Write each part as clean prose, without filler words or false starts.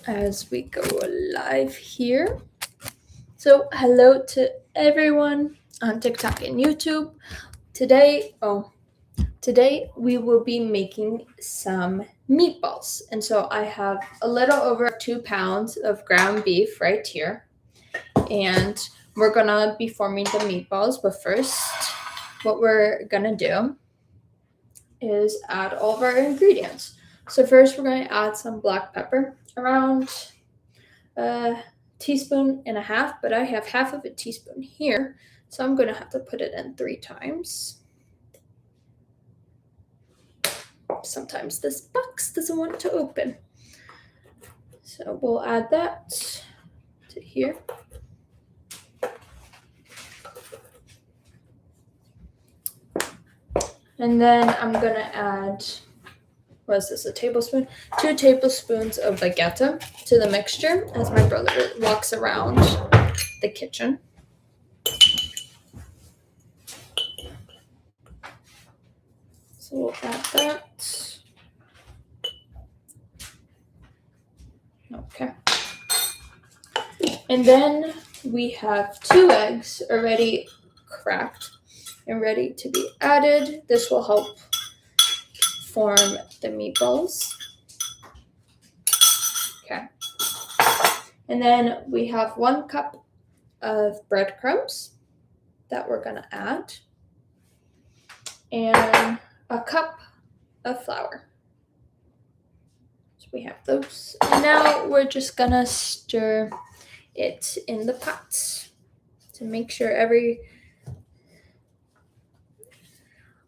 as we go live here. So, hello to everyone on TikTok and YouTube. Today we will be making some meatballs. And so I have a little over 2 pounds of ground beef right here. And we're gonna be forming the meatballs, but first, what we're gonna do is add all of our ingredients. So first we're going to add some black pepper, around a teaspoon and a half, but I have half of a teaspoon here, so I'm going to have to put it in 3 times. Sometimes this box doesn't want to open. So we'll add that to here. And then I'm going to add, what is this, a tablespoon? 2 tablespoons of baguette to the mixture as my brother walks around the kitchen. So we'll add that. Okay. And then we have 2 eggs already cracked and ready to be added. This will help form the meatballs. Okay. And then we have 1 cup of breadcrumbs that we're going to add, and a cup of flour. So we have those. And now we're just going to stir it in the pot to make sure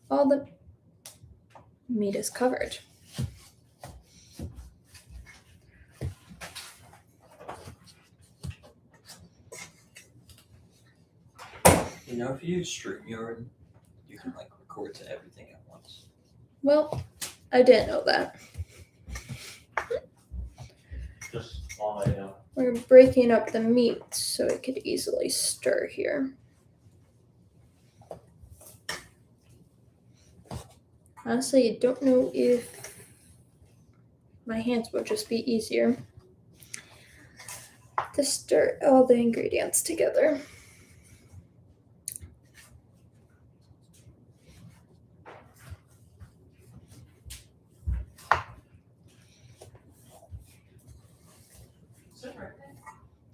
all the meat is covered. You know, if you use StreamYard, you can record to everything at once. Well, I didn't know that. Just all I know. We're breaking up the meat so it could easily stir here. Honestly, I don't know if my hands would just be easier to stir all the ingredients together.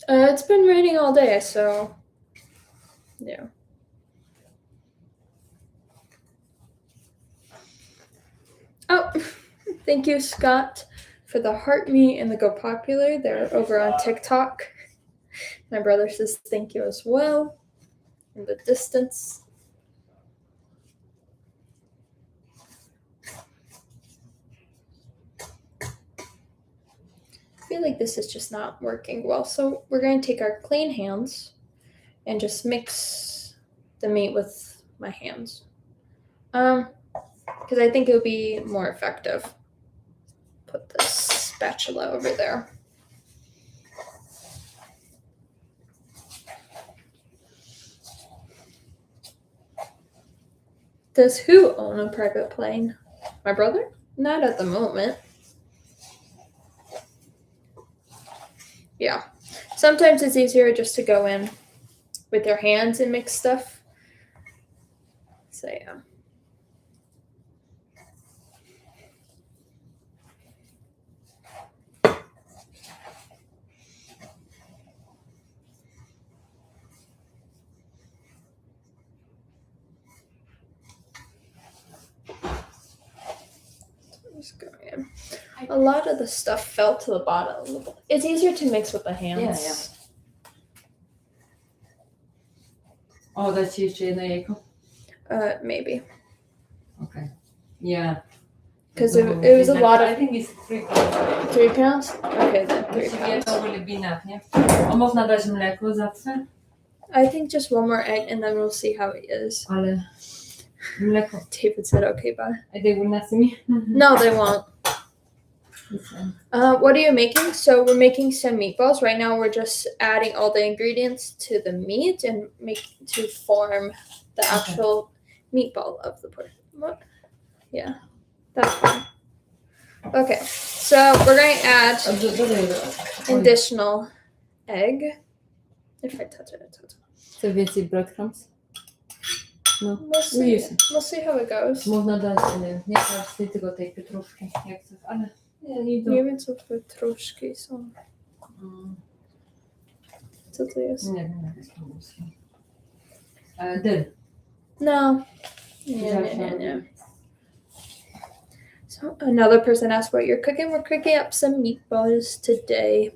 It's been raining all day, so yeah. Oh, thank you, Scott, for the heart me and the Go Popular. They're over on TikTok. My brother says thank you as well in the distance. I feel like this is just not working well, so we're going to take our clean hands and just mix the meat with my hands. Because I think it would be more effective. Put this spatula over there. Does who own a private plane? My brother? Not at the moment. Yeah. Sometimes it's easier just to go in with your hands and mix stuff. So yeah. Just go in. A lot of the stuff fell to the bottom. It's easier to mix with the hands. Yeah. Oh, that's usually the Maybe. Okay. Yeah. Because it was a lot of. I think it's 3 pounds. 3 pounds? Okay, then 3 Jeśli pounds. to will be enough, nie? A można dać mleko zawsze? I think just 1 more egg and then we'll see how it is. Ale mleko. David said, okay, bye. They will not see me. No, they won't. What are you making? So we're making some meatballs. Right now we're just adding all the ingredients to the meat and to form the actual meatball of the pork. What? Yeah, that's fine. Okay, so we're going to add Dodaj additional egg. If I touch it, I touch it. Chcesz więcej breadcrumbs? No. We'll see. Use. We'll see how it goes. Można dać, nie każdy tylko tej pietruszki, jak chcesz, ale nie Nie wiem, co pietruszki są. Co to jest? Nie wiem, jak jest pomysł. Dyl. No. Nie. So another person asked what you're cooking. We're cooking up some meatballs today.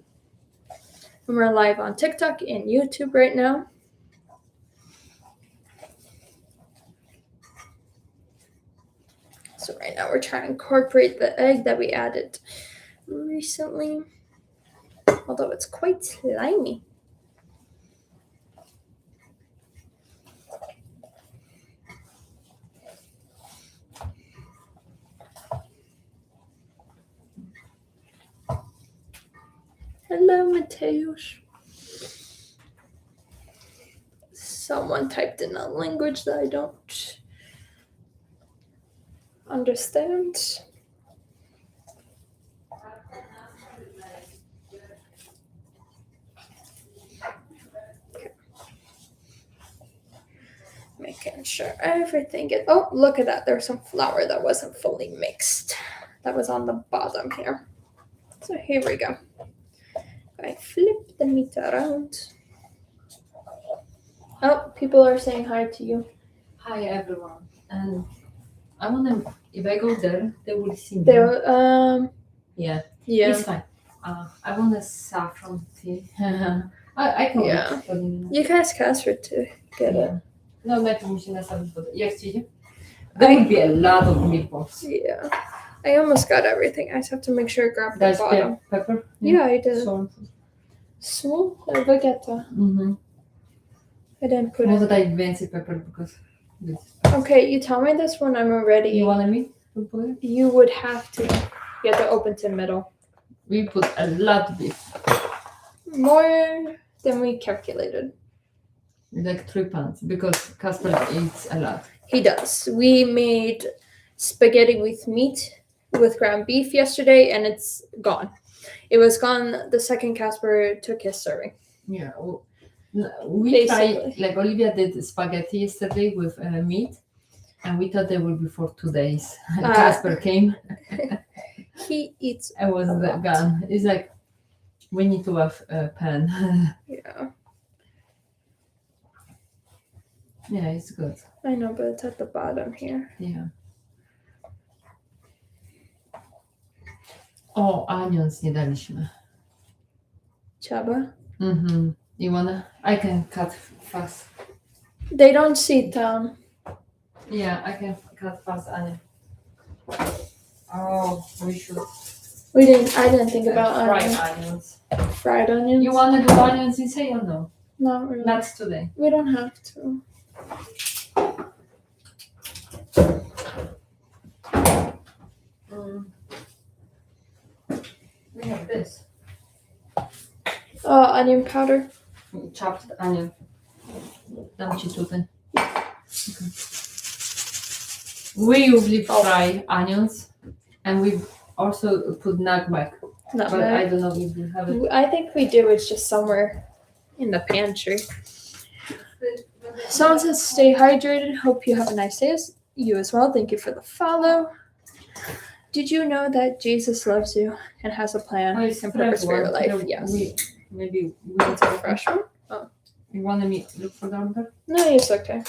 And we're live on TikTok and YouTube right now. So right now we're trying to incorporate the egg that we added recently. Although it's quite slimy. Hello, Mateusz. Someone typed in a language that I don't understand. Okay. Making sure everything is. Oh, look at that. There's some flour that wasn't fully mixed. That was on the bottom here. So here we go. I flip the meat around. Oh, people are saying hi to you. Hi everyone. And I wanna, if I go there, they will see me. There, Yeah. yeah. It's fine. I want a saffron tea. I can Yeah. wait. You guys asked her to get it. No, najpierw musi nastawić wodę. Jak ci idzie? There will be a lot of meatballs. Yeah. I almost got everything. I just have to make sure I grab the That's bottom. pepper? Yeah, I did. Salt. Salt or vegeta? I didn't put Może it. daj więcej pepper because this. Okay, you tell me this when I'm ready. You want me to put it? You would have to. You have to open to middle. We put a lot of beef. More than we calculated. Like 3 pounds because Casper eats a lot. He does. We made spaghetti with meat with ground beef yesterday, and it's gone. It was gone the second Casper took his serving. Yeah. We tried, Basically. like Olivia did spaghetti yesterday with meat, and we thought they would be for 2 days. Casper came. He eats. I was gone. It's like, we need to have a pan. Yeah, Yeah, it's good. I know, but it's at the bottom here. Yeah. O, onions nie daliśmy. Chaba. You wanna? I can cut fast. They don't see them. Yeah, I can cut fast onion. Oh, we should I didn't think about fry onions. onions. Fried onions. You wanna do onions inside or no? Not really. Not today. We don't have to. We have this. Onion powder. Chopped onion. Dam ci tutaj. Okay. We usually fry onions, and we also put nutmeg. But I don't know if you have it. I think we do. It's just somewhere in the pantry. Someone says, stay hydrated. Hope you have a nice day. You as well. Thank you for the follow. Did you know that Jesus loves you and has a plan and purpose for your life? Yes. Maybe we It's a fresh one. You want me to look for the order? No, it's okay.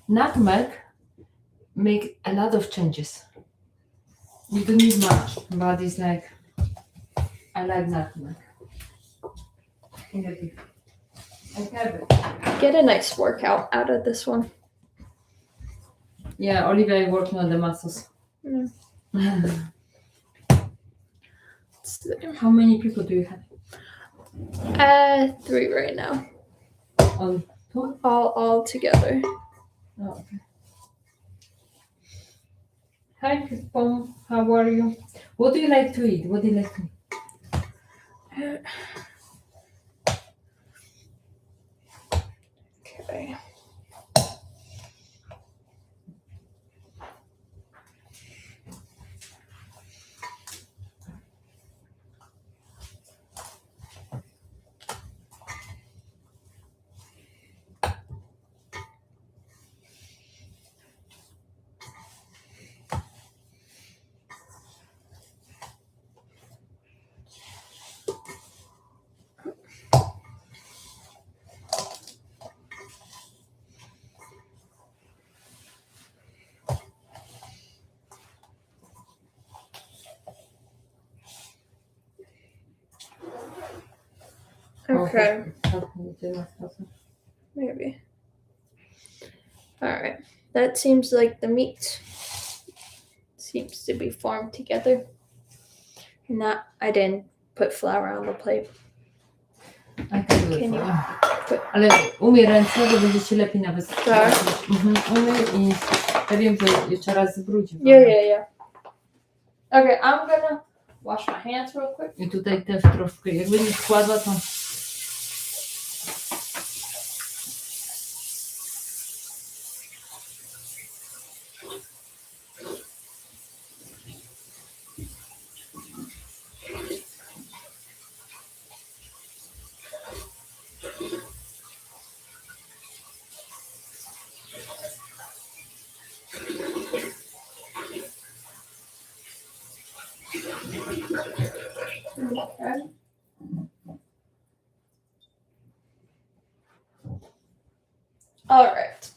Nutmeg make a lot of changes. You don't need much, but it's like, I like nutmeg. In the beef. I have it. Get a nice workout out of this one. Yeah, Olivia is working on the muscles. Mm. How many people do you have? 3 right now. On 2? All together. Oh, okay. Hi, Pom. How are you? What do you like to eat? What do you like to eat? Okay. Okay, Okay. maybe. Alright, that seems like the meat seems to be formed together. I didn't put flour on the plate. I can do it Can for you you. Ale umyj ręce, to będzie ci lepiej nawet. Tak. Umyj i ja wiem, że jeszcze raz zwróci. Yeah. Okay, I'm gonna wash my hands real quick. I tutaj też troszkę, jakby nie składła, to Okay. Alright,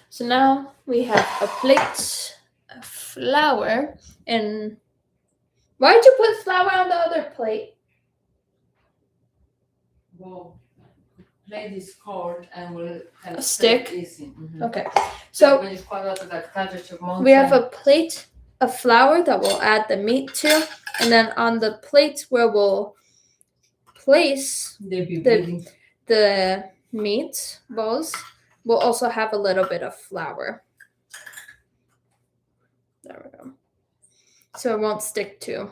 so now we have a plate of flour and why'd you put flour on the other plate? bo plate is cold and will have Stick? easy. Okay, So so będziesz kładła to tak ta rzecz w mące. we have a plate of flour that we'll add the meat to, and then on the plate where we'll place the meat balls, we'll also have a little bit of flour. There we go. So it won't stick to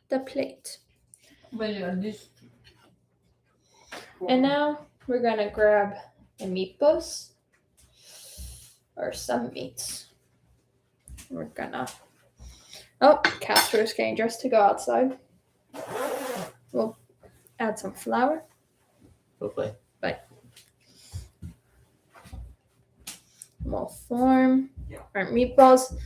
the plate. And now we're gonna grab the meatballs or some meats. We're gonna. Oh, Casper's getting dressed to go outside. We'll add some flour. Okay. We'll form our meatballs.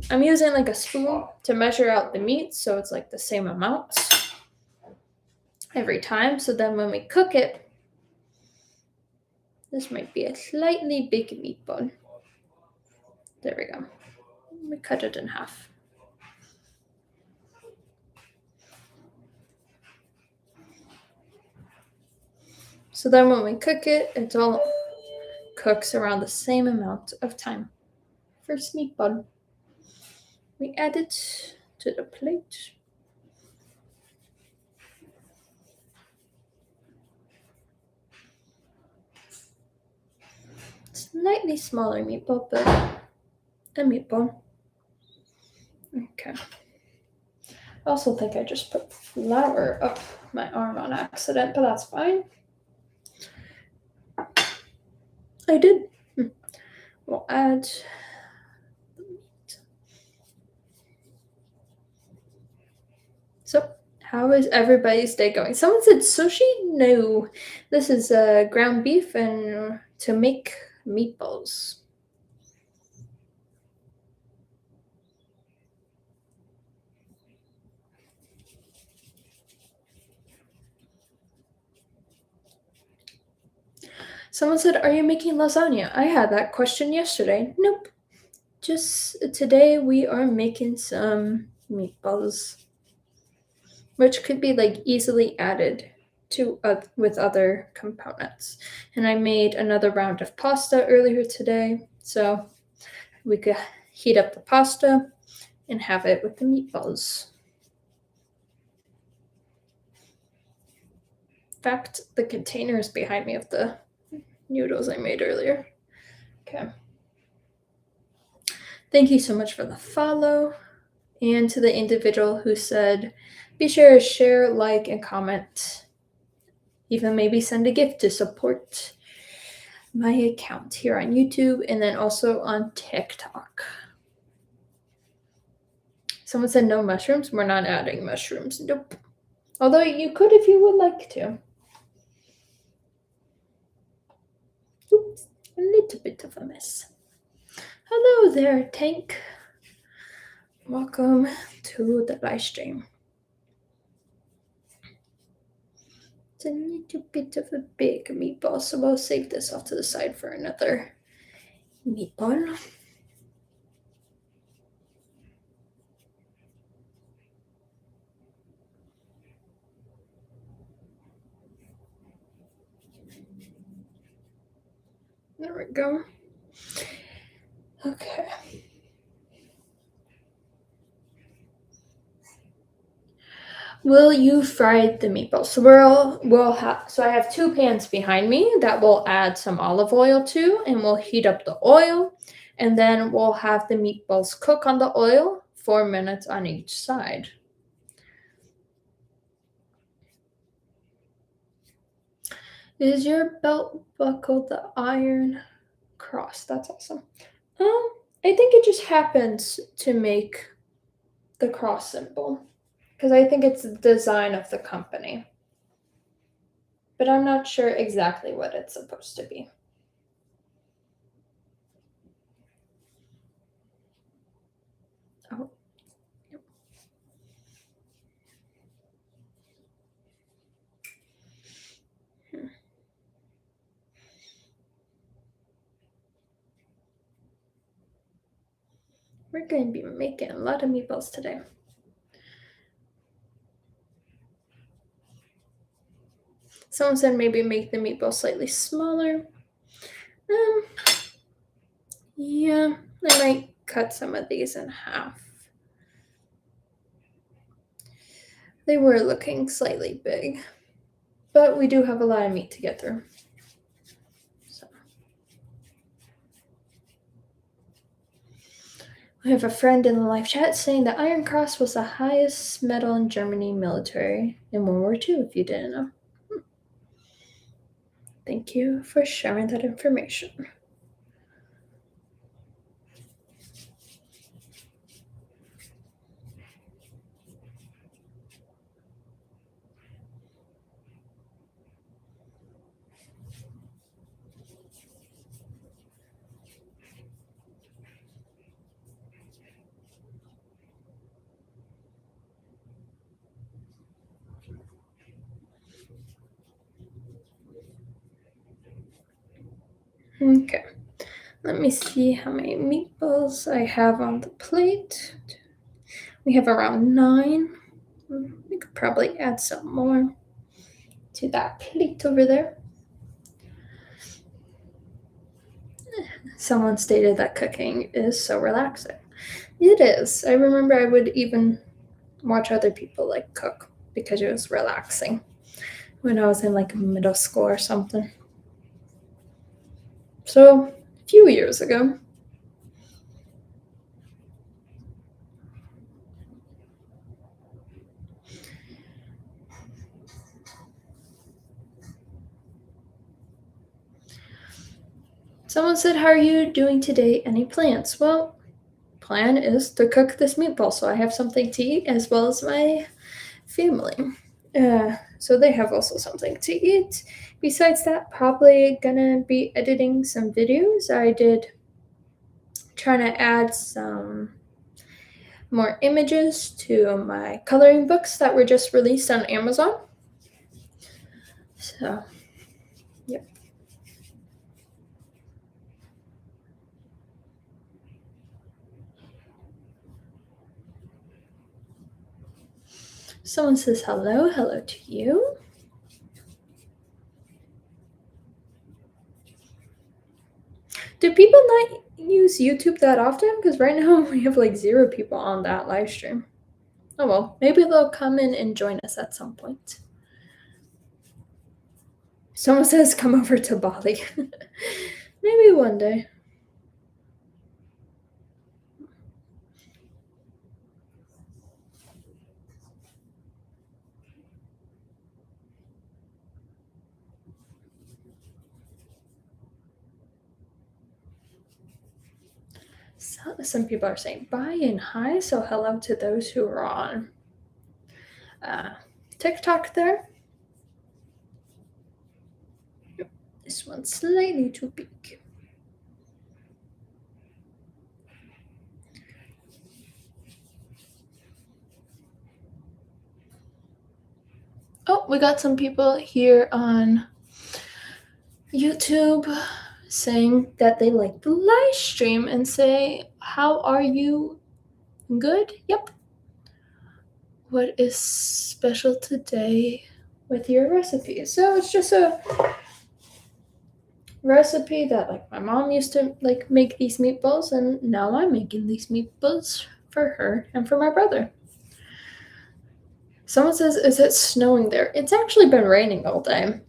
I'm using like a spoon to measure out the meat, so it's like the same amount every time. So then when we cook it, this might be a slightly big meatball. There we go. We cut it in half. So then when we cook it, it all cooks around the same amount of time. First meatball. We add it to the plate. Slightly smaller meatball, but a meatball. Okay. I also think I just put flour up my arm on accident, but that's fine. I did. We'll add the meat. So, how is everybody's day going? Someone said sushi? No. This is ground beef and to make meatballs. Someone said, are you making lasagna? I had that question yesterday. Nope. Just today we are making some meatballs, which could be like easily added to with other components. And I made another round of pasta earlier today, so we could heat up the pasta and have it with the meatballs. In fact, the container is behind me of the noodles I made earlier. Okay. Thank you so much for the follow. And to the individual who said, be sure to share, like, and comment. Even maybe send a gift to support my account here on YouTube and then also on TikTok. Someone said no mushrooms. We're not adding mushrooms. Nope. Although you could if you would like to. Oops, a little bit of a mess. Hello there, Tank. Welcome to the live stream. It's a little bit of a big meatball, so we'll save this off to the side for another meatball. we go. Okay. Will you fry the meatballs? So I have 2 pans behind me that we'll add some olive oil to, and we'll heat up the oil, and then we'll have the meatballs cook on the oil 4 minutes on each side. Is your belt buckle the iron cross? That's awesome. I think it just happens to make the cross symbol because I think it's the design of the company. But I'm not sure exactly what it's supposed to be. Oh, yep. We're going to be making a lot of meatballs today. Someone said maybe make the meatballs slightly smaller. Yeah, I might cut some of these in half. They were looking slightly big, but we do have a lot of meat to get through. So. I have a friend in the live chat saying the Iron Cross was the highest medal in Germany military in World War II, if you didn't know. Thank you for sharing that information. Okay, let me see how many meatballs I have on the plate. We have around 9. We could probably add some more to that plate over there. Someone stated that cooking is so relaxing. It is. I remember I would even watch other people like cook because it was relaxing when I was in like middle school or something. So, a few years ago. Someone said, how are you doing today? Any plans? Well, plan is to cook this meatball so I have something to eat as well as my family. So they have also something to eat. Besides that, probably gonna be editing some videos. I did trying to add some more images to my coloring books that were just released on Amazon. So, yep. Someone says hello. Hello to you. Do people not use YouTube that often? Because right now we have like 0 people on that live stream. Oh well, maybe they'll come in and join us at some point. Someone says come over to Bali. Maybe one day. Some people are saying bye and hi, so hello to those who are on TikTok there. This one's slightly too big. Oh, we got some people here on YouTube saying that they like the live stream and say, how are you? Good? Yep. What is special today with your recipe? So it's just a recipe that like my mom used to like make these meatballs, and now I'm making these meatballs for her and for my brother. Someone says, "Is it snowing there?" It's actually been raining all day.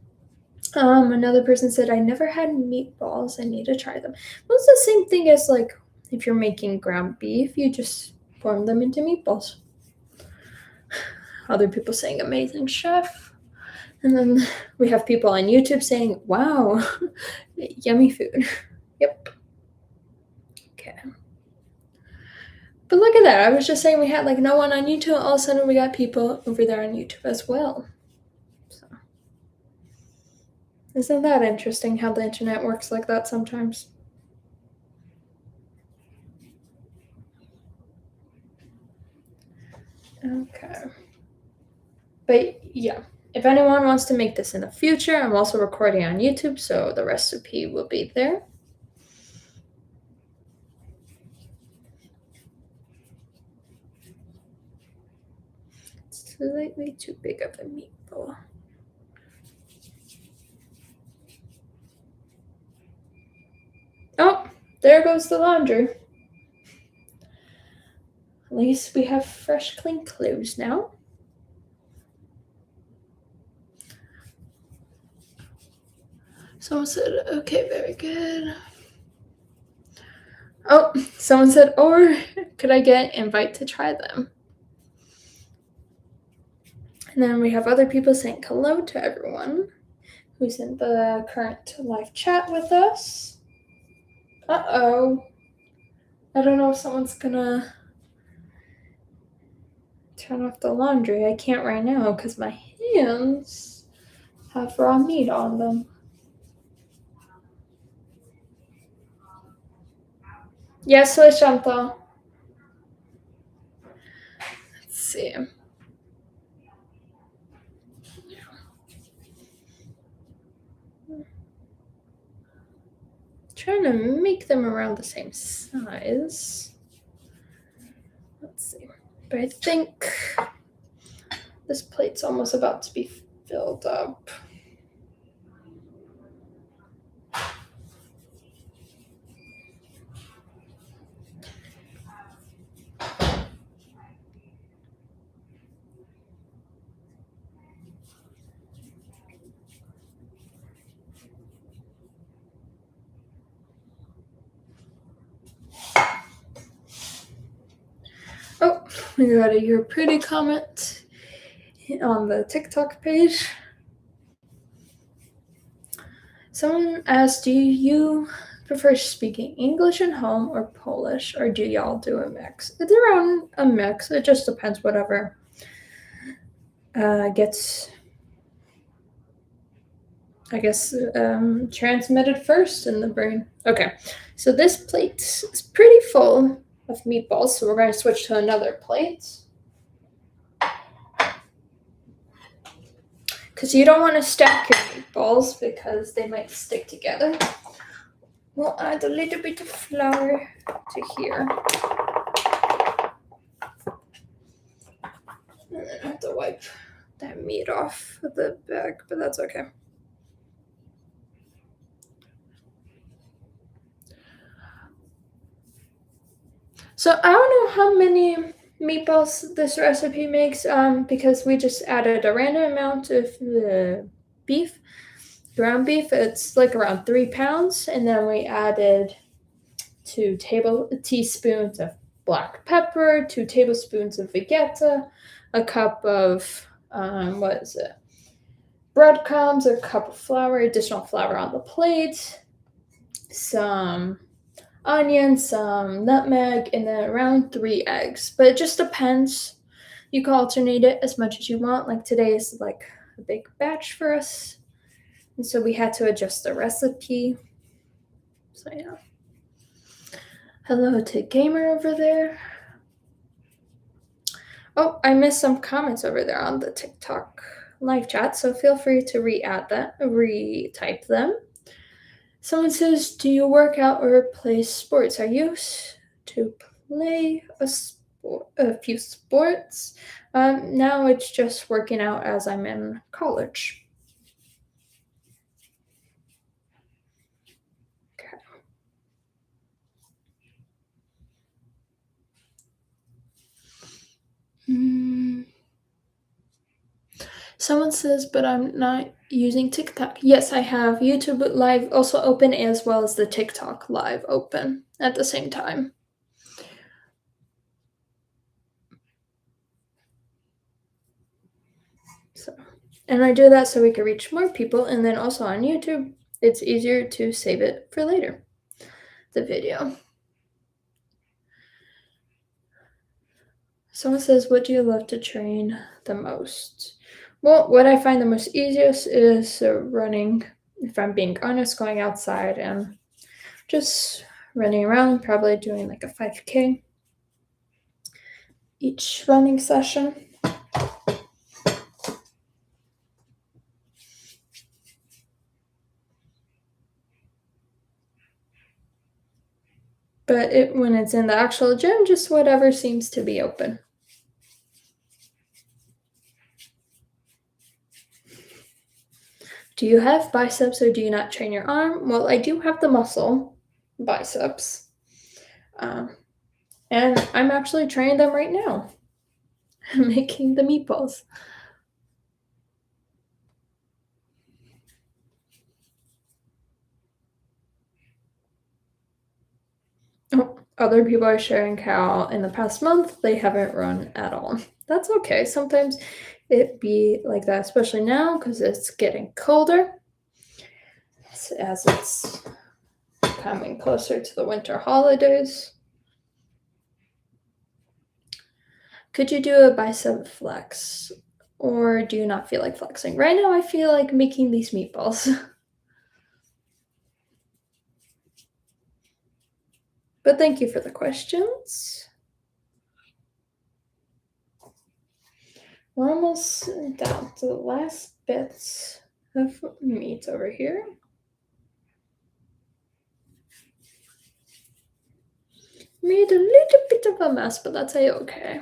Another person said, "I never had meatballs. I need to try them." Well, it's the same thing as like if you're making ground beef, you just form them into meatballs. Other people saying, "Amazing chef." And then we have people on YouTube saying, "Wow, yummy food." Yep. Okay. But look at that. I was just saying we had like no one on YouTube. All of a sudden we got people over there on YouTube as well. So isn't that interesting how the internet works like that sometimes? Okay. But yeah, if anyone wants to make this in the future, I'm also recording on YouTube, so the recipe will be there. It's slightly too big of a meatball. Oh, there goes the laundry. At least we have fresh, clean clothes now. Someone said, okay, very good. Oh, someone said, or could I get an invite to try them? And then we have other people saying hello to everyone who's in the current live chat with us. Uh-oh. I don't know if someone's gonna turn off the laundry. I can't right now because my hands have raw meat on them. Yes, soy Chantal. Let's see. Trying to make them around the same size. Let's see. But I think this plate's almost about to be filled up. Oh, we got a "you're pretty" comment on the TikTok page. Someone asked, do you prefer speaking English at home or Polish, or do y'all do a mix? It's around a mix. It just depends whatever gets, I guess, transmitted first in the brain. Okay, so this plate is pretty full of meatballs, so we're going to switch to another plate. Because you don't want to stack your meatballs because they might stick together. We'll add a little bit of flour to here. And then I have to wipe that meat off of the bag, but that's okay. So I don't know how many meatballs this recipe makes because we just added a random amount of beef, ground beef. It's like around 3 pounds, and then we added 2 teaspoons of black pepper, 2 tablespoons of vegeta, a cup of breadcrumbs, a cup of flour, additional flour on the plate, some onion, some nutmeg, and then around 3 eggs. But it just depends. You can alternate it as much as you want. Like today is like a big batch for us, and so we had to adjust the recipe. So yeah. Hello to Gamer over there. Oh, I missed some comments over there on the TikTok live chat, so feel free to retype them. Someone says, do you work out or play sports? I used to play a few sports. Now it's just working out as I'm in college. Someone says, but I'm not using TikTok. Yes, I have YouTube Live also open as well as the TikTok Live open at the same time. So, and I do that so we can reach more people, and then also on YouTube, it's easier to save it for later, the video. Someone says, what do you love to train the most? Well, what I find the most easiest is running, if I'm being honest, going outside and just running around, probably doing like a 5K each running session. But when it's in the actual gym, just whatever seems to be open. Do you have biceps or do you not train your arm? Well, I do have the muscle biceps. And I'm actually training them right now. I'm making the meatballs. Oh, other people are sharing how in the past month they haven't run at all. That's okay. Sometimes it be like that, especially now because it's getting colder as it's coming closer to the winter holidays. Could you do a bicep flex or do you not feel like flexing? Right now I feel like making these meatballs. But thank you for the questions. We're almost down to the last bits of meat over here. Made a little bit of a mess, but that's okay.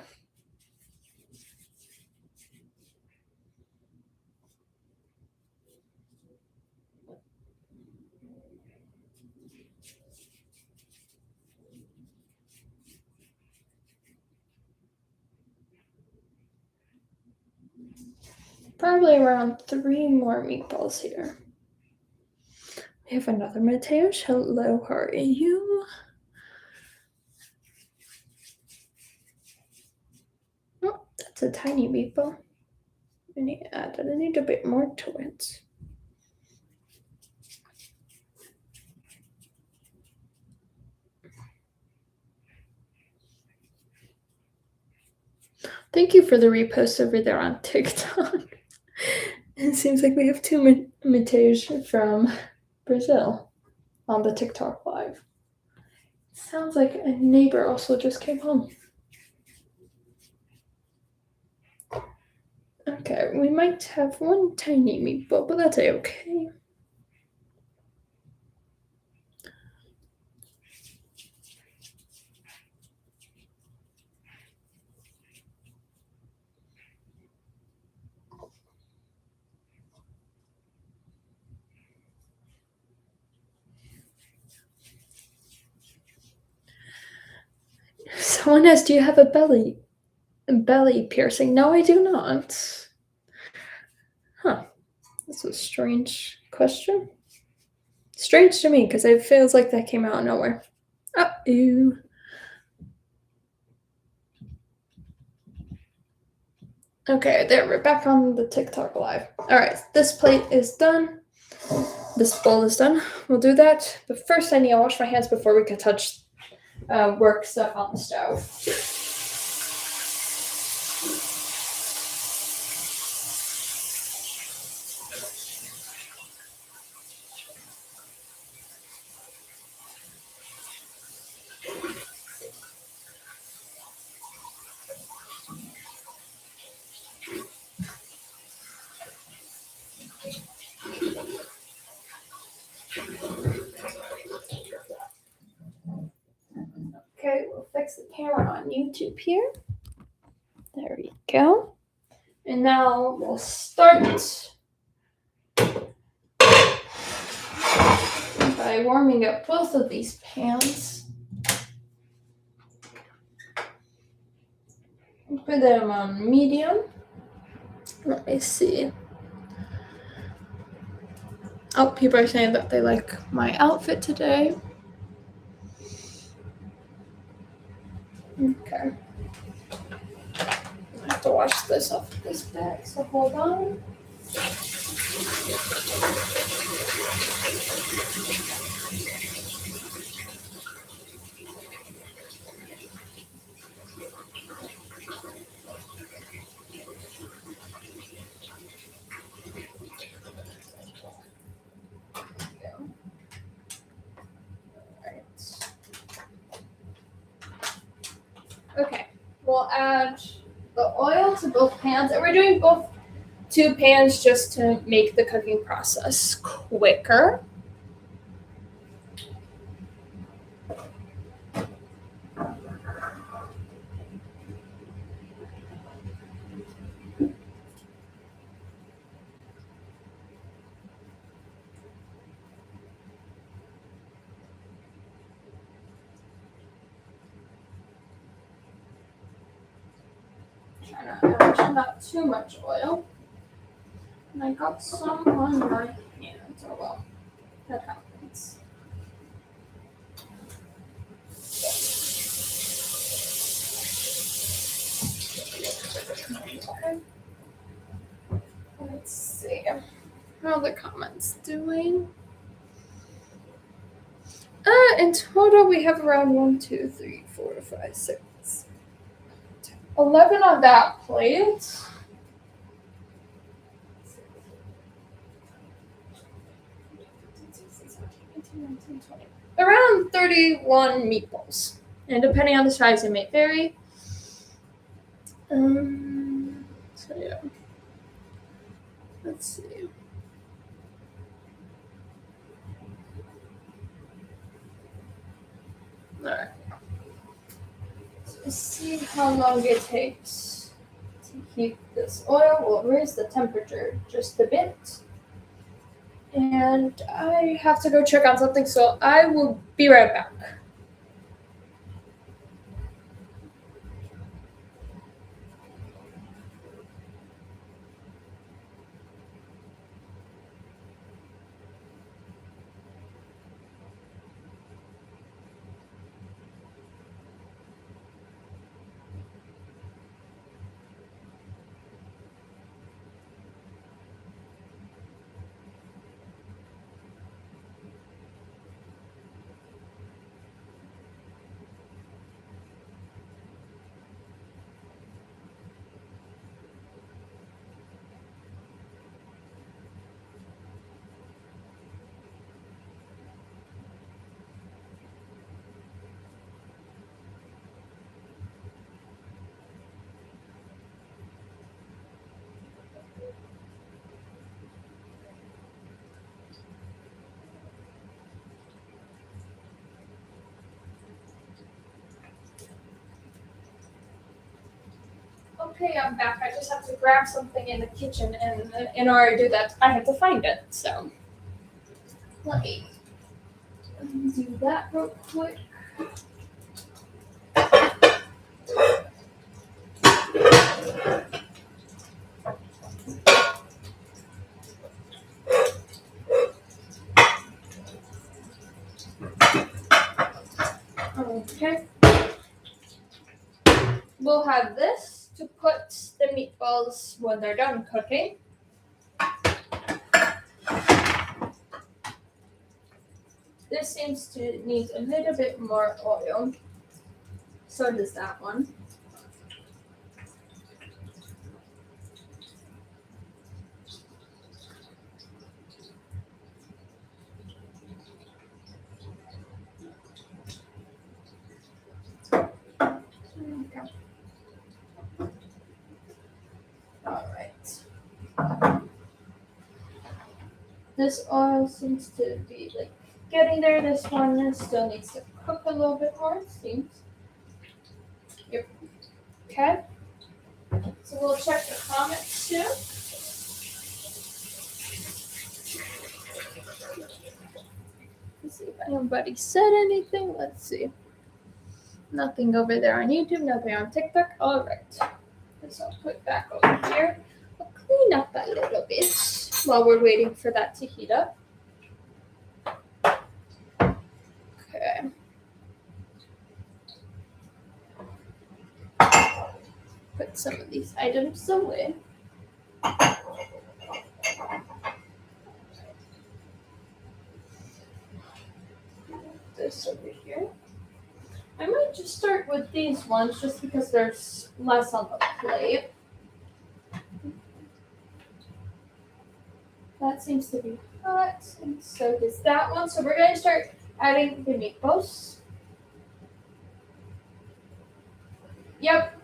Probably around 3 more meatballs here. We have another Mateusz. Hello, how are you? Oh, that's a tiny meatball. I need to add a little bit more to it. Thank you for the repost over there on TikTok. It seems like we have 2 Mateusz from Brazil on the TikTok live. Sounds like a neighbor also just came home. Okay, we might have one tiny meatball, but that's okay. Someone asked, do you have a belly piercing? No, I do not. Huh. That's a strange question. Strange to me, because it feels like that came out of nowhere. Ew. Okay, there, we're back on the TikTok live. Alright, this plate is done. This bowl is done. We'll do that. But first I need to wash my hands before we can touch work stuff on the stove. Okay, we'll fix the camera on YouTube here. There we go. And now we'll start by warming up both of these pans. Put them on medium. Let me see. Oh, people are saying that they like my outfit today. Okay. I have to wash this off this bag, so hold on. Okay, we'll add the oil to both pans, and we're doing both 2 pans just to make the cooking process quicker. Try not to add not too much oil. And I got some on my hands. Oh well, that happens. Okay. Let's see how are the comments doing. In total, we have around 1, 2, 3, 4, 5, 6, 11 on that plate. Around 31 meatballs. And depending on the size, it may vary. So yeah. Let's see. Alright. So let's see how long it takes to heat this oil. We'll raise the temperature just a bit. And I have to go check on something, so I will be right back. Okay, I'm back. I just have to grab something in the kitchen, and in order to do that, I have to find it. So let me do that real quick. Okay. We'll have this to put the meatballs when they're done cooking. This seems to need a little bit more oil. So does that one. Okay. All right. This oil seems to be like getting there. This one still needs to cook a little bit more, it seems. Yep. Okay. So we'll check the comments too. Let's see if anybody said anything. Let's see. Nothing over there on YouTube, nothing on TikTok. All right. this I'll put back over here. I'll clean up a little bit while we're waiting for that to heat up. Okay. Put some of these items away. This over here. I might just start with these ones just because there's less on the plate. That seems to be hot, and so does that one. So we're going to start adding the meatballs. Yep,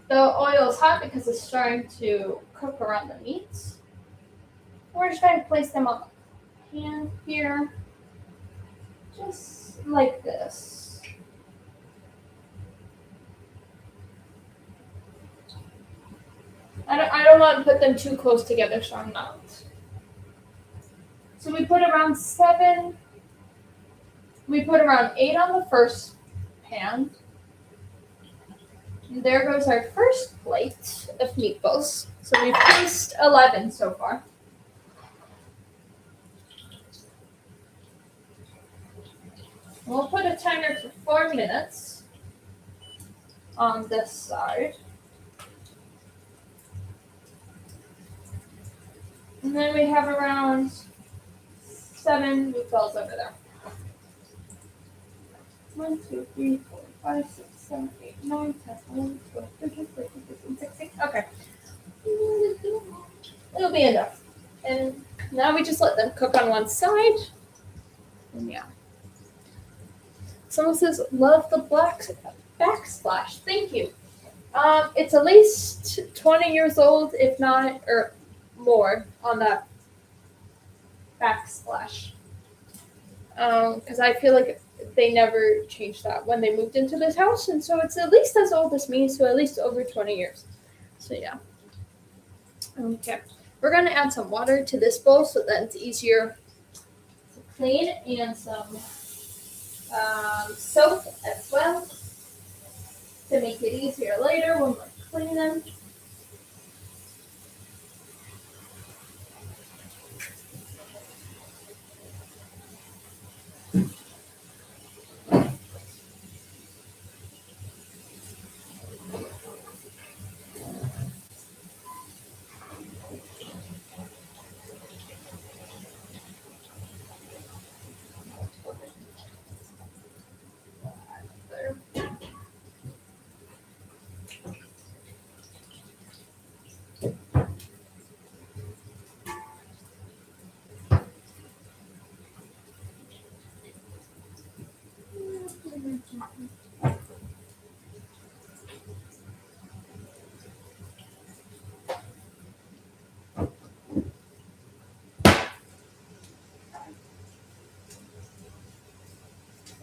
the oil is hot because it's starting to cook around the meats. We're just going to place them on the pan here, just like this. I don't want to put them too close together, so I'm not. So we put around 7. We put around 8 on the first pan. And there goes our first plate of meatballs. So we've placed 11 so far. We'll put a timer for 4 minutes on this side. And then we have around 7 meatballs over there. 1, 2, 3, 4, 5, 6, 7, 8, 9, 10, 11, 12, 13, 14, 15, 16. Okay. It'll be enough. And now we just let them cook on one side. And yeah. Someone says, love the backsplash. Thank you. It's at least 20 years old, if not, or more, on that backsplash. Because I feel like they never changed that when they moved into this house, and so it's at least as old as me, so at least over 20 years. So yeah. Okay. We're going to add some water to this bowl so that it's easier to clean, and some soap as well to make it easier later when we're cleaning them.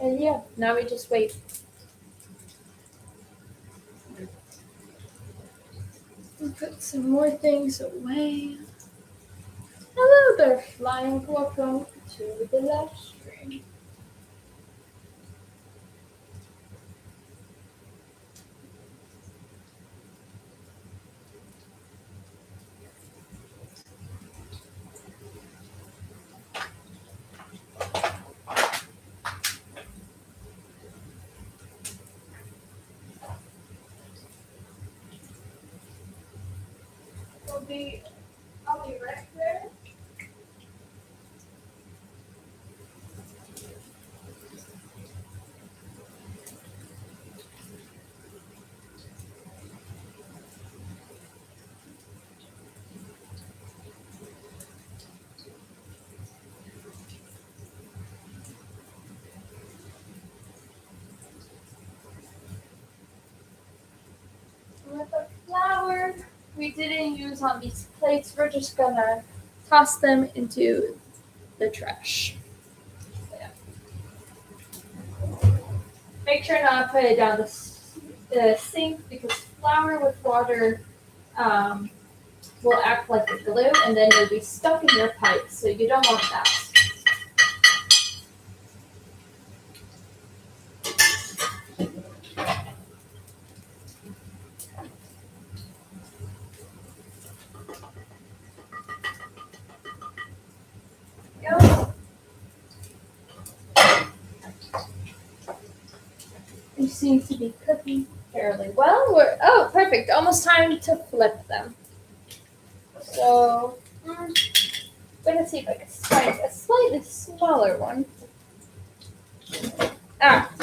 And yeah, now we just wait. And put some more things away. Hello there, flying. Welcome to the live stream. I'll be right there. With the flour we didn't use on these plates, we're just gonna toss them into the trash. So, yeah. Make sure not to put it down the sink because flour with water will act like a glue, and then you'll be stuck in your pipe, so you don't want that. They seem to be cooking fairly well. Oh, perfect. Almost time to flip them. So, I'm gonna see if I can find a slightly smaller one.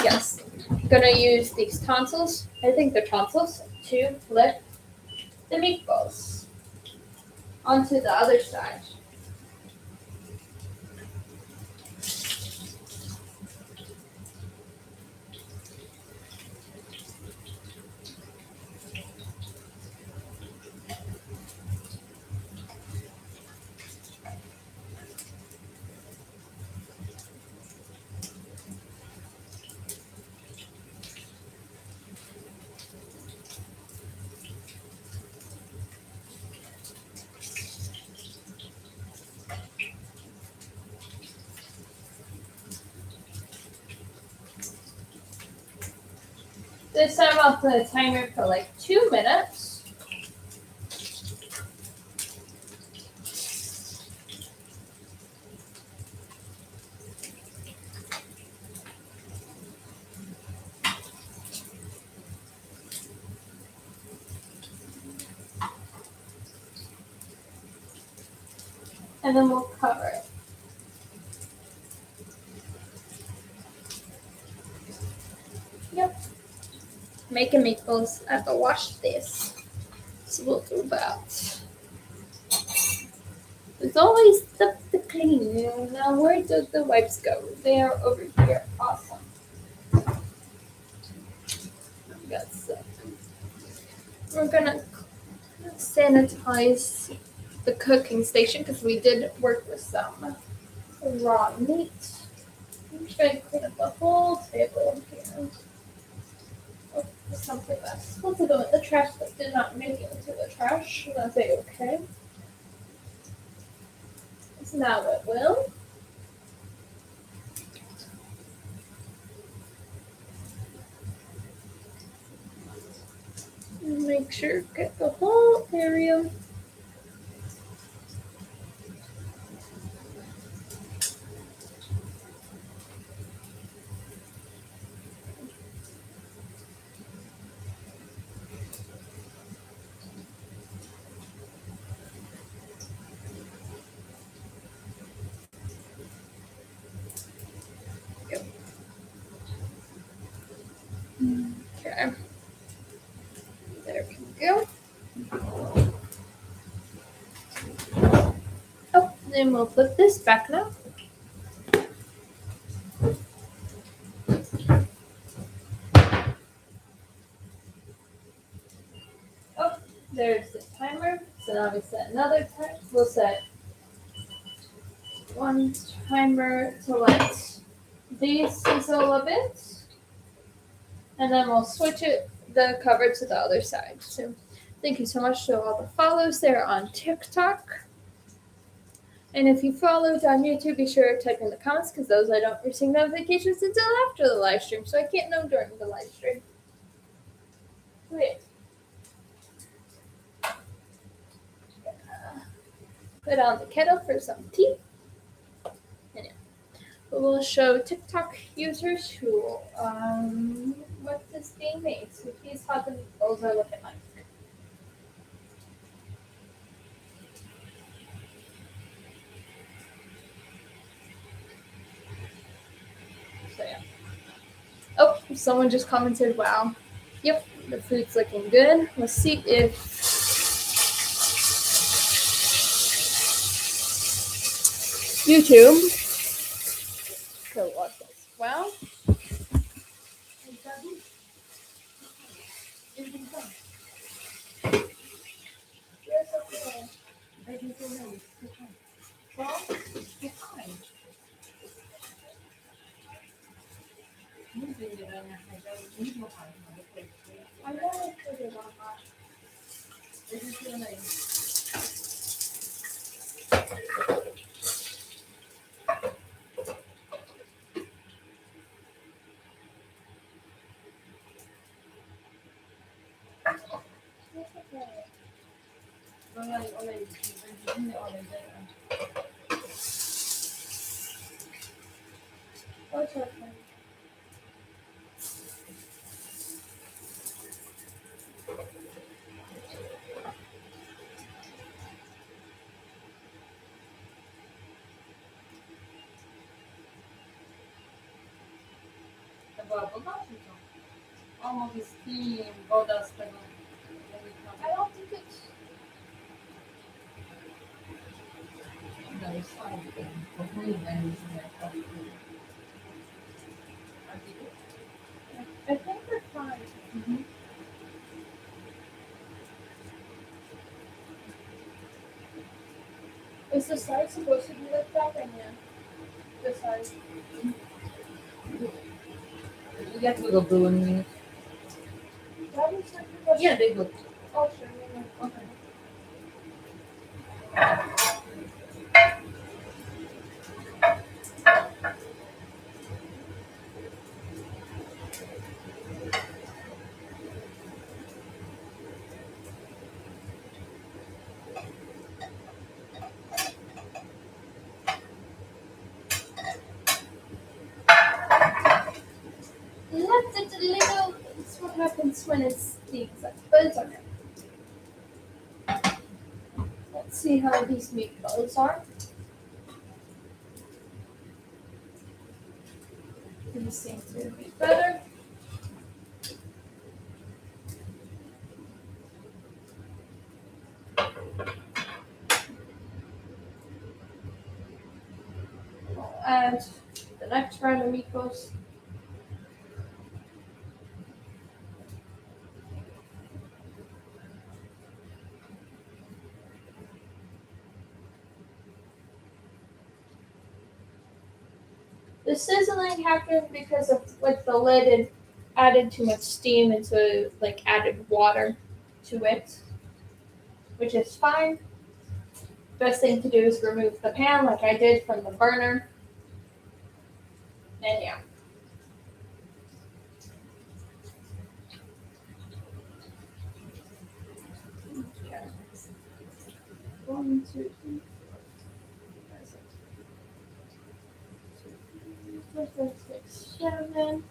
Yes. I'm gonna use these tonsils. I think they're tonsils to flip the meatballs onto the other side. This time I'll put a timer for like 2 minutes. And then we'll cover it. Yep. Making meatballs. I have to wash this. So we'll do that. There's always stuff to clean. Now where did the wipes go? They are over here. Awesome. Got some. We're gonna sanitize the cooking station because we did work with some raw meat. I'm trying to clean up the whole table here. Oh, there's something left. We'll take them in the trash that did not make it into the trash. That's okay. So now it will. Make sure get the whole area. Okay. There we go. Oh, then we'll put this back now. Oh, there's the timer. So now we set another time. We'll set one timer to let these sizzle a bit. And then we'll switch the cover to the other side. So thank you so much to all the follows there on TikTok. And if you followed on YouTube, be sure to type in the comments because those I don't receive notifications until after the live stream. So I can't know during the live stream. Wait. Put on the kettle for some tea. And yeah. We'll show TikTok users who, what is being made. So these how the meatballs are looking like. So yeah. Oh, someone just commented, wow. Yep, the food's looking good. Let's see if YouTube could watch this. Well, yes, okay. Well, it's fine. I know I put it on hot. Almost steam, woda z tego. I don't think it's. I think we're fine. Is the side supposed to be like that? And yeah, the side. Jak długo były minut? That is like. Yeah, they good. Oh, sure. Yeah, okay. Left it a little. It's what happens when it's the exact. But it's okay. Let's see how these meatballs are. These seem to be better. I'll add the next round of meatballs. The sizzling happened because of like the lid had added too much steam and so like added water to it, which is fine. Best thing to do is remove the pan like I did from the burner. And yeah. Okay. 1, 2, 3, 4, 5, 6, 7.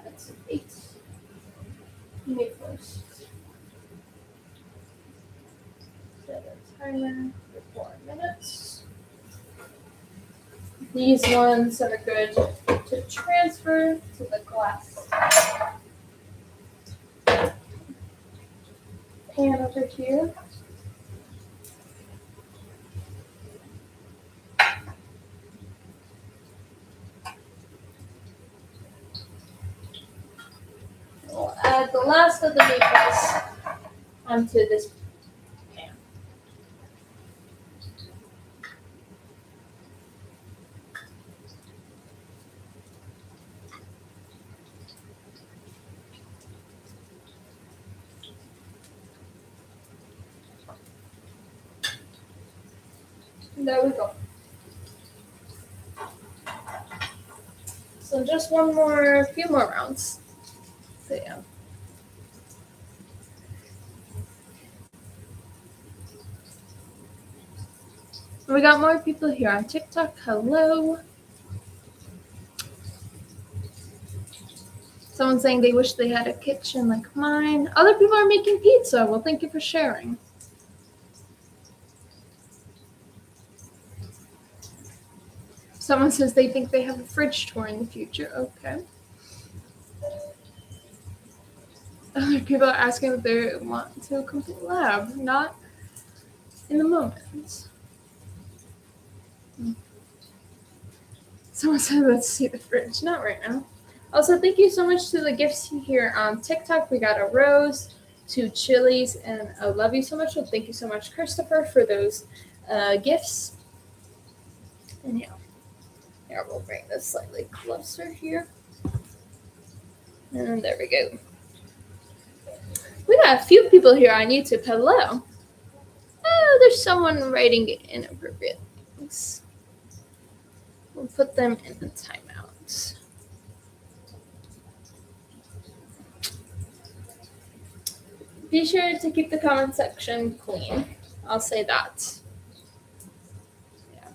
That's 8. Meatballs. Set a timer for 4 minutes. These ones are good to transfer to the glass pan over here. We'll add the last of the meatballs onto this pan. And there we go. So just a few more rounds. So yeah. We got more people here on TikTok. Hello. Someone's saying they wish they had a kitchen like mine. Other people are making pizza. Well, thank you for sharing. Someone says they think they have a fridge tour in the future. Okay. Other people are asking if they want to come to the lab. Not in the moment. Someone said, let's see the fridge. Not right now. Also, thank you so much to the gifts here on TikTok. We got a rose, 2 chilies, and I love you so much. So thank you so much, Christopher, for those gifts. And yeah. Here, we'll bring this slightly closer here. And there we go. We got a few people here on YouTube. Hello. Oh, there's someone writing inappropriate things. We'll put them in the timeout. Be sure to keep the comment section clean. I'll say that. Yeah.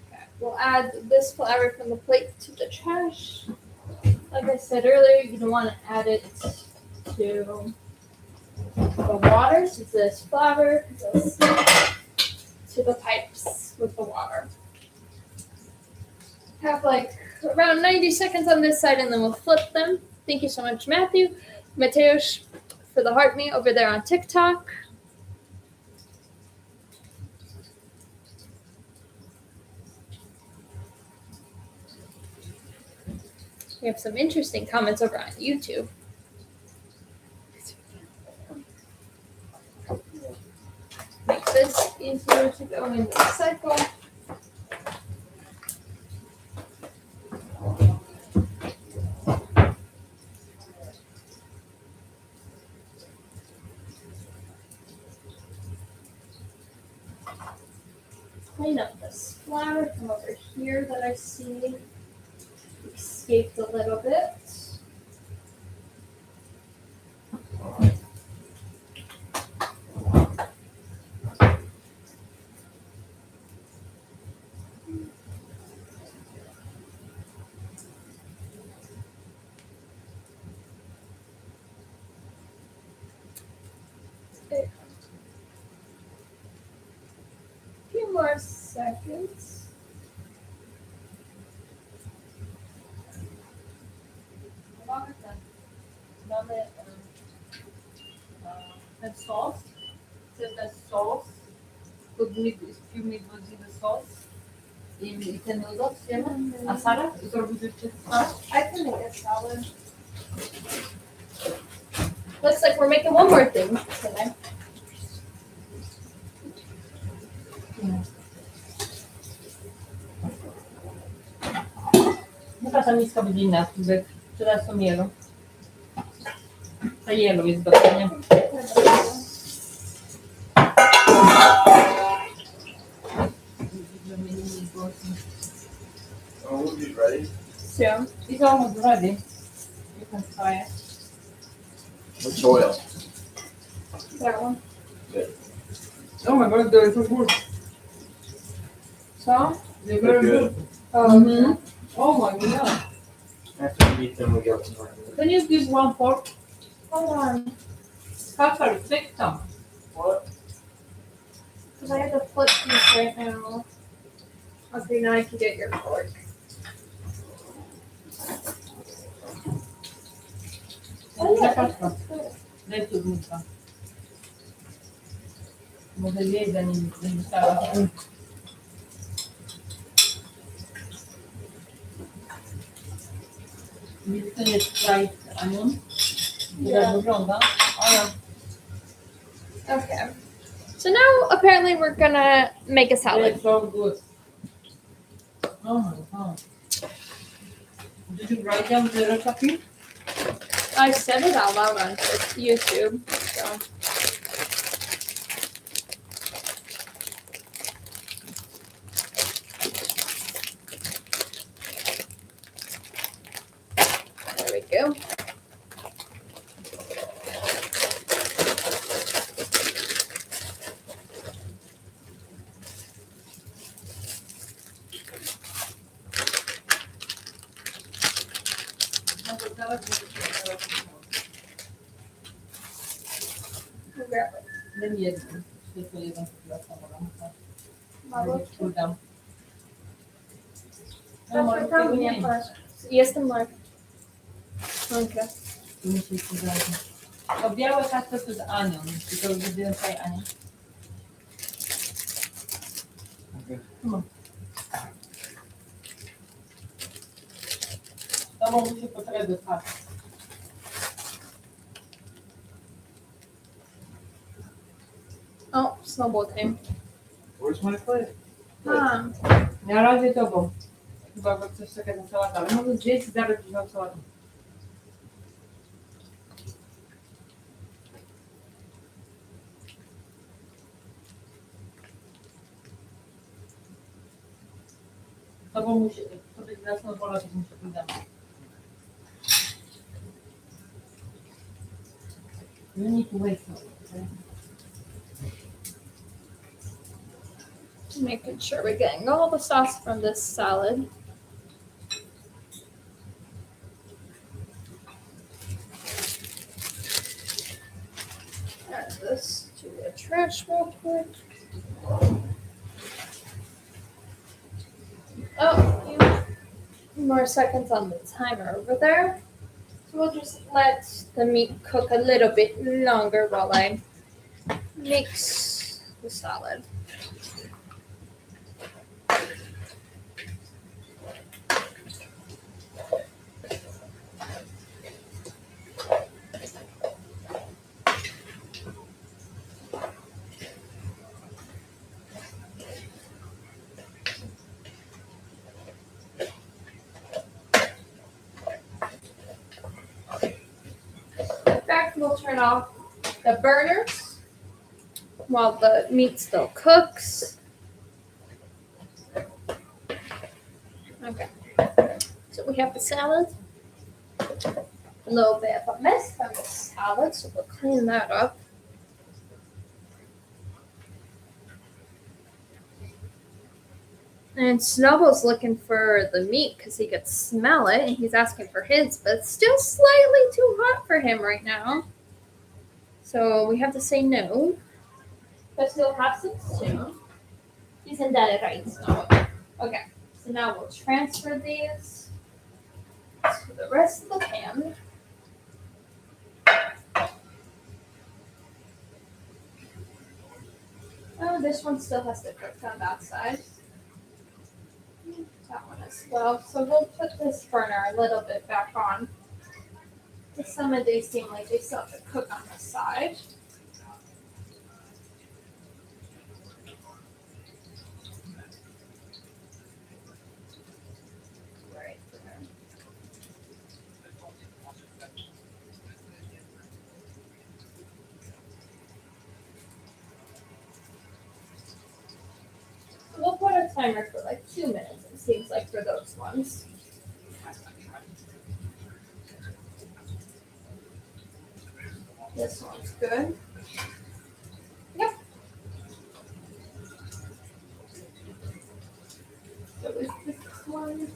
Okay. We'll add this flour from the plate to the trash. Like I said earlier, you don't want to add it to the water, so this flour goes to the pipes with the water. Have like around 90 seconds on this side and then we'll flip them. Thank you so much, Matthew. Mateusz for the heart me over there on TikTok. We have some interesting comments over on YouTube. Makes this easier to go in the cycle. Clean up this flour from over here that I see escaped a little bit. A few more seconds. That sauce. Says that sauce. Put few meatballs in the sauce. I ten noodles, wiemy? A salad? Zrobisz jeszcze salad? I can make a salad. Looks like we're making one more thing today. Chyba ta miska będzie inna, bo teraz są yellow. Ta yellow jest dobra, nie? Oh, we'll be ready. Soon. It's almost ready. You can try it. Which oil? That one. Oh my god, they're so good. So? They're They're very good. good. Mhm. Oh my god. After we eat them, we go to Can you give one fork? Hold on. Pepper, take some. What? Because I have to flip these right now. Okay, now I can get your fork. Zapaska. Daj tu dmucha. Może jej zanim będzie stała. Widzisz, to jest fried onion. Jak wygląda? Ale Okay. So now apparently we're gonna make a salad. it's so good. Oh my god. Did you write down the recipe? I said it out loud on YouTube. So. There we go. Grab it. Daj mi jeden. Tylko jeden kilogram. Mamo, Dam. Proszę, tam nie patrz. Jestem live. Okay. Tu musi się zająć. O białe ciasto to jest onion. Tylko didn't say onion. Okay. To musi poczekać do czasu. Oh, snowball time. Where's my plate? Na razie tobą. Chyba go chcesz czekać na sałatę, ale może zjeść i zaraz wziąć sałatę. Tobą musi, to być na snowballa, to muszę pójdę. You need to wait for it, okay? Making sure we're getting all the sauce from this salad. trash real quick. Oh, few more seconds on the timer over there. So we'll just let the meat cook a little bit longer while I mix the salad. In fact, we'll turn off the burners while the meat still cooks. Okay, so we have the salad. A little bit of a mess from the salad, so we'll clean that up. And Snowball's looking for the meat because he could smell it, and he's asking for his, but it's still slightly too hot for him right now. So we have to say no. But he'll have some soon. Isn't that right, Snowball? Okay, so now we'll transfer these to the rest of the pan. Oh, this one still has to cook on that side. That one as well. So we'll put this burner a little bit back on. Some of these seem like they still have to cook on the side. Right there. We'll put a timer for like 2 minutes, it seems like, for those ones. This one's good. Yep. So is this one?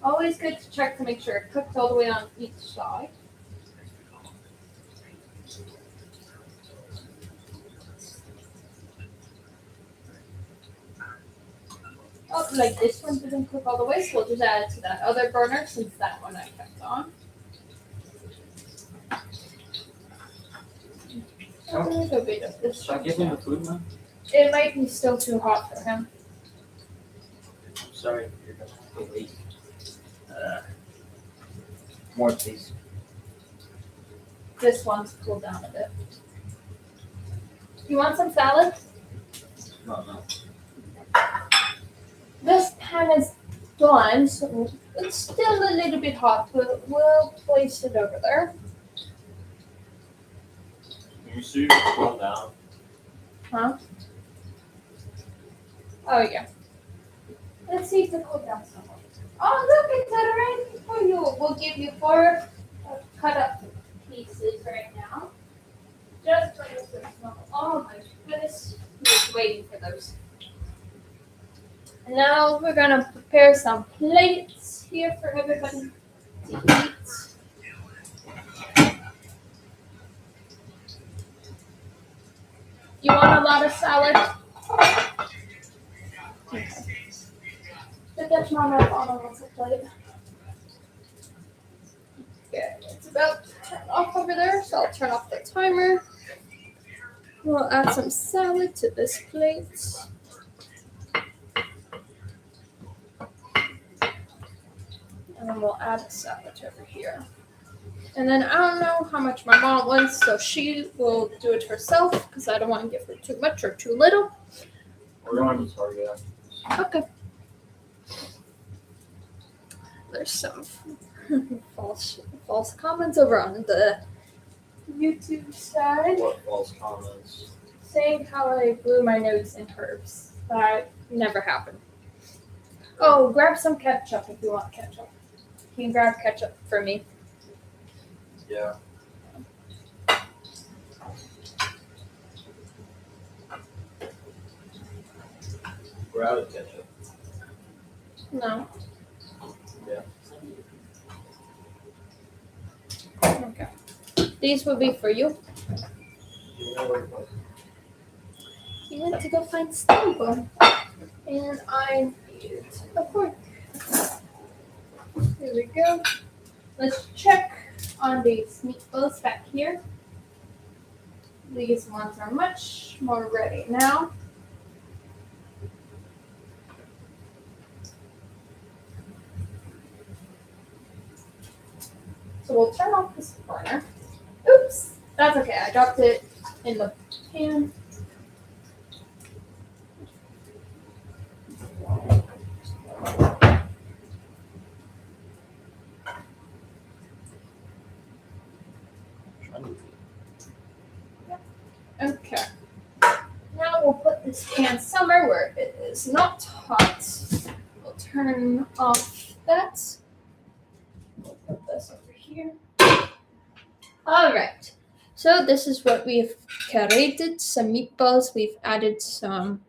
Always good to check to make sure it cooked all the way on each side. Oh, like this one didn't cook all the way, so we'll just add it to that other burner since that one I kept on. A little bit of this Should I one. give him the food now? It might be still too hot for him. Sorry, you're gonna have to wait. More, please. This one's cooled down a bit. You want some salad? No. This pan is done, so it's still a little bit hot, but we'll place it over there. Can you see it cool down? Huh? Oh, yeah. Let's see if it cooled down some more. Oh, look, it's already for you. We'll give you 4 cut up pieces right now. Just for this smell. Oh my goodness. He was waiting for those. And now we're gonna prepare some plates here for everybody to eat. You want a lot of salad? Okay. Look at Mama Mama wants a plate. Okay, it's about to turn off over there, so I'll turn off the timer. We'll add some salad to this plate. And then we'll add the salad over here. And then I don't know how much my mom wants, so she will do it herself because I don't want to give her too much or too little. We're going to Target. Okay. There's some false comments over on the YouTube side What false comments? saying how I blew my nose in herbs. That never happened. Oh, grab some ketchup if you want ketchup. You can grab ketchup for me. Yeah. We're out of ketchup. No. Yeah. Okay. These will be for you. You know where to put it. He went to go find Stable. And I needed a fork. Here we go. Let's check on these meatballs back here. These ones are much more ready now. So we'll turn off this burner. Oops, that's okay. I dropped it in the pan. Okay. Now we'll put this pan somewhere where it is not hot. We'll turn off that. We'll put this over here. Alright. So this is what we've created. Some meatballs. We've added some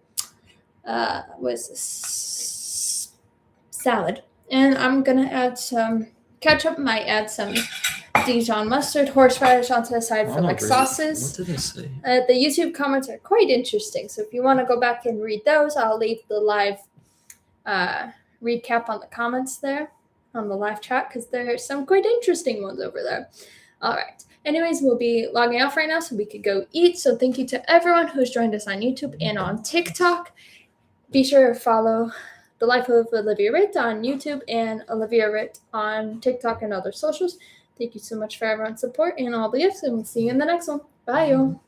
salad. And I'm gonna add some ketchup, might add some Dijon mustard, horseradish onto the side for like sauces. What did it say? The YouTube comments are quite interesting, so if you want to go back and read those, I'll leave the live recap on the comments there, on the live chat, because there are some quite interesting ones over there. All right. Anyways, we'll be logging off right now so we could go eat. So thank you to everyone who's joined us on YouTube and on TikTok. Be sure to follow The Life of Olivia Ryt on YouTube and Olivia Ryt on TikTok and other socials. Thank you so much for everyone's support and all the gifts, and we'll see you in the next one. Bye, y'all.